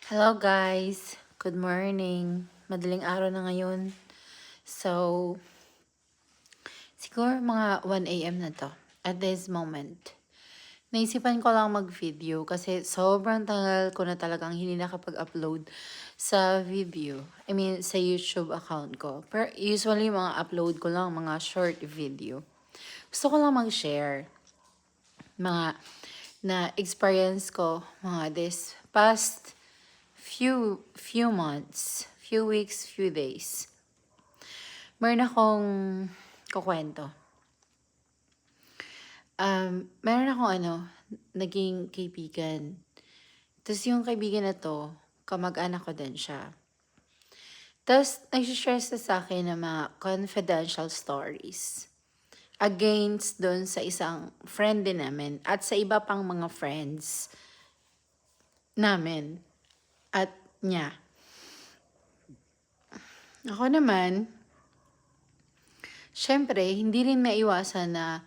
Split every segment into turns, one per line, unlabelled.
Hello guys! Good morning! Madaling araw na ngayon. So, siguro mga 1 a.m. na to at this moment. Naisipan ko lang mag-video kasi sobrang tagal ko na talagang hindi nakapag-upload sa video. I mean, sa YouTube account ko. Pero usually, mga upload ko lang mga short video. Gusto ko lang mag-share mga na experience ko mga this past few months, few weeks, few days. Meron akong kukwento. Meron akong naging kaibigan. Tapos yung kaibigan na to, kamag-anak ko din siya. Tapos nag-share sa akin ng mga confidential stories against doon sa isang friend din namin at sa iba pang mga friends namin at niya. Ako naman, syempre, hindi rin maiwasan na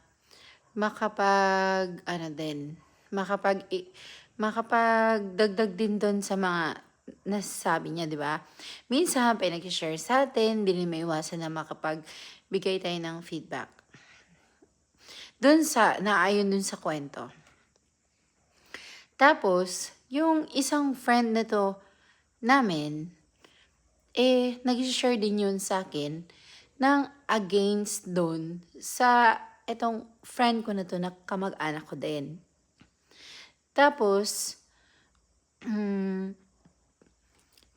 makapagdagdag din doon sa mga nasasabi niya, di ba? Minsan, pinag-share sa atin, hindi rin maiwasan na makapagbigay tayo ng feedback. Naayon doon sa kwento. Tapos, yung isang friend na to namin, nag-share din yun sa akin ng against doon sa etong friend ko na to na kamag-anak ko din. Tapos,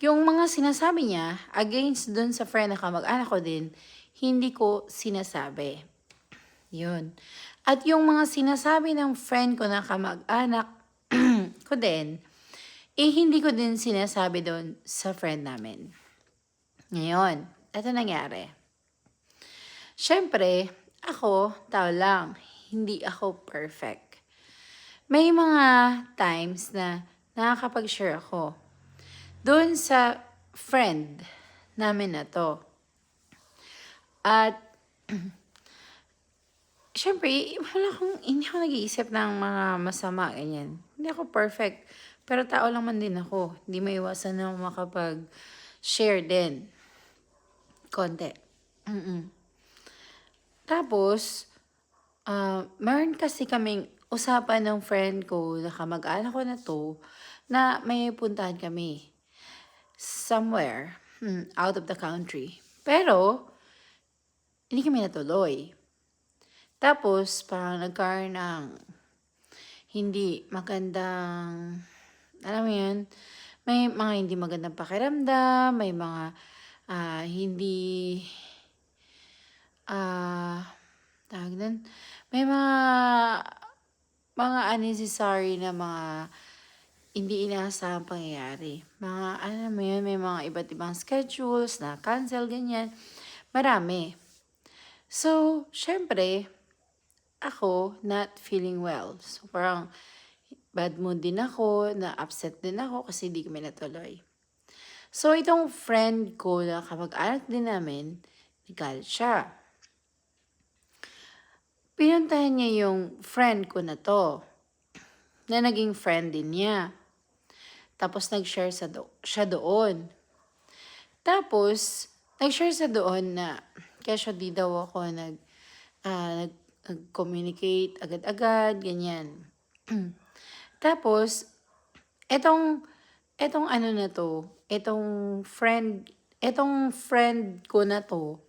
yung mga sinasabi niya against doon sa friend na kamag-anak ko din, hindi ko sinasabi. Yun. At yung mga sinasabi ng friend ko na kamag-anak ko din, hindi ko din sinasabi doon sa friend namin. Ngayon, ito nangyari. Siyempre, ako, tao lang, hindi ako perfect. May mga times na nakakapag-share ako doon sa friend namin na to. At, siyempre, hindi ako nag-iisip ng mga masama, ganyan. Hindi ako perfect. Pero tao lang man din ako. Hindi maiwasan na makapag-share din. Konti. Tapos, meron kasi kaming usapan ng friend ko na kamag-anak ko na to na may puntahan kami somewhere out of the country. Pero, hindi kami natuloy. Tapos, parang nagkaroon ng hindi magandang, alam mo yun, may mga hindi magandang pakiramdam, may mga tawag din, may mga unnecessary na mga hindi inaasahang pangyayari. Mga, alam mo yun, may mga iba't ibang schedules na cancel, ganyan. Marami. So, syempre, ako not feeling well. So, parang bad mood din ako, na-upset din ako kasi hindi kami natuloy. So, itong friend ko na kamag-anak din namin, nagalit siya. Pinuntahan niya yung friend ko na to, na naging friend din niya. Tapos, nag-share siya doon. Tapos, nag-share siya doon na, kaya siya di daw ako nag-communicate agad-agad, ganyan. Tapos, etong ano na to, etong friend ko na to,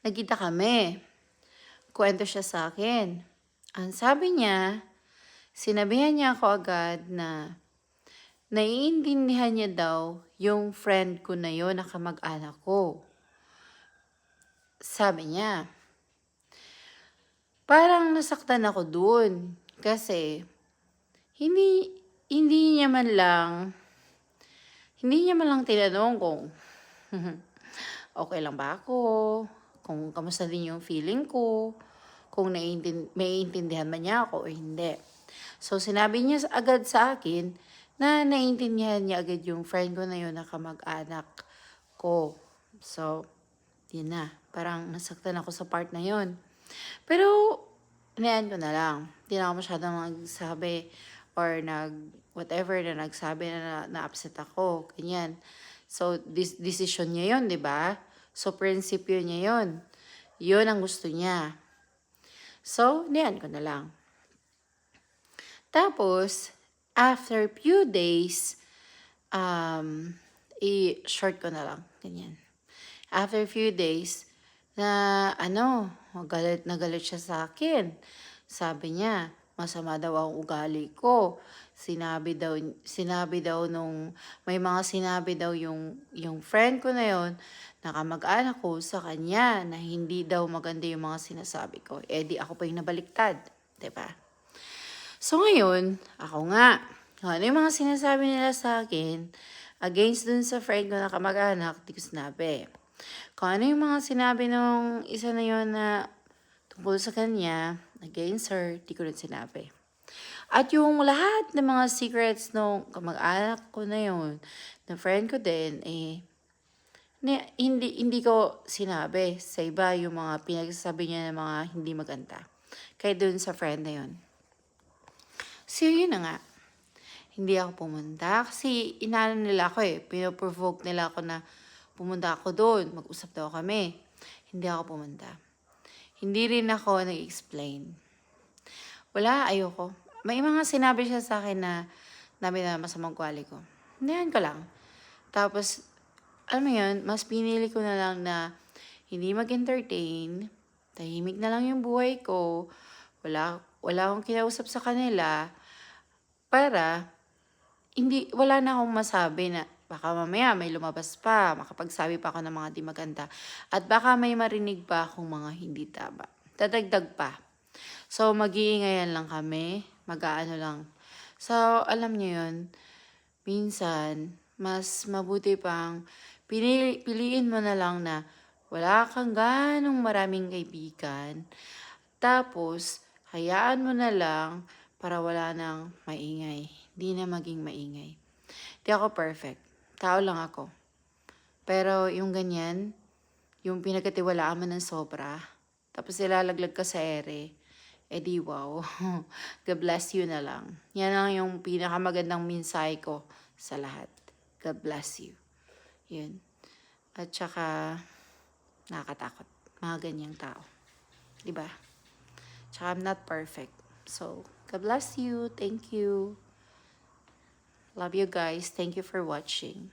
nagkita kami. Kwento siya sa akin. Ang sabi niya, sinabihan niya ako agad na naiintindihan niya daw yung friend ko na yon na kamag-anak ko. Sabi niya, parang nasaktan ako dun kasi hindi niya man lang tinanong kung okay lang ba ako, kung kamusta din yung feeling ko, kung maiintindihan man niya ako o hindi. So, sinabi niya agad sa akin na naiintindihan niya agad yung friend ko na yun na kamag-anak ko. So, yun na. Parang nasaktan ako sa part na yun. Pero, inayaan ko na lang. Hindi na ako masyadong magsabi or whatever na nagsabi na upset ako, ganyan. So, decision niya yun, di ba? So, prinsipyo niya yun. Yun ang gusto niya. So, niyan ko na lang. Tapos, after few days, i-short ko na lang. Ganyan. After few days, galit na galit siya sa akin. Sabi niya, masama daw ang ugali ko. Sinabi daw nung, may mga sinabi daw yung friend ko na yon, nakamag-anak ko sa kanya, na hindi daw maganda yung mga sinasabi ko. Di ako pa yung nabaliktad. Diba? So ngayon, ako nga, kung ano yung mga sinasabi nila sa akin, against dun sa friend ko na kamag-anak, di ko sinabi. Kung ano yung mga sinabi nung isa na yun na tungkol sa kanya, against her, di ko rin sinabi. At yung lahat ng mga secrets nung kamag-anak ko na yun, na friend ko din, hindi ko sinabi sa iba yung mga pinagsasabi niya ng mga hindi maganda. Kaya dun sa friend na yun. So yun na nga. Hindi ako pumunta kasi inano nila ako pinoprovoke nila ako na pumunta ako doon, mag-usap daw kami. Hindi ako pumunta. Hindi rin ako nag-explain. Wala, ayoko. May mga sinabi siya sa akin na masamang kwali ko. Hindihan ko lang. Tapos, alam mo yun, mas pinili ko na lang na hindi mag-entertain, tahimik na lang yung buhay ko, wala akong kinausap sa kanila, para wala na akong masabi na baka mamaya may lumabas pa, makapagsabi pa ako ng mga di maganda. At baka may marinig pa akong mga hindi tama. Dadagdag pa. So, mag-iingayan lang kami. Mag-aano lang. So, alam niyo yun, minsan, mas mabuti pang piliin mo na lang na wala kang ganong maraming kaibigan. Tapos, hayaan mo na lang para wala nang maingay. Di na maging maingay. Di ako perfect. Tao lang ako. Pero yung ganyan, yung pinagkatiwalaan mo ng sobra, tapos ilalaglag ka sa ere, di wow. God bless you na lang. Yan lang yung pinakamagandang mensahe ko sa lahat. God bless you. Yun. At saka, nakakatakot. Mga ganyang tao. Diba? Tsaka I'm not perfect. So, God bless you. Thank you. Love you guys. Thank you for watching.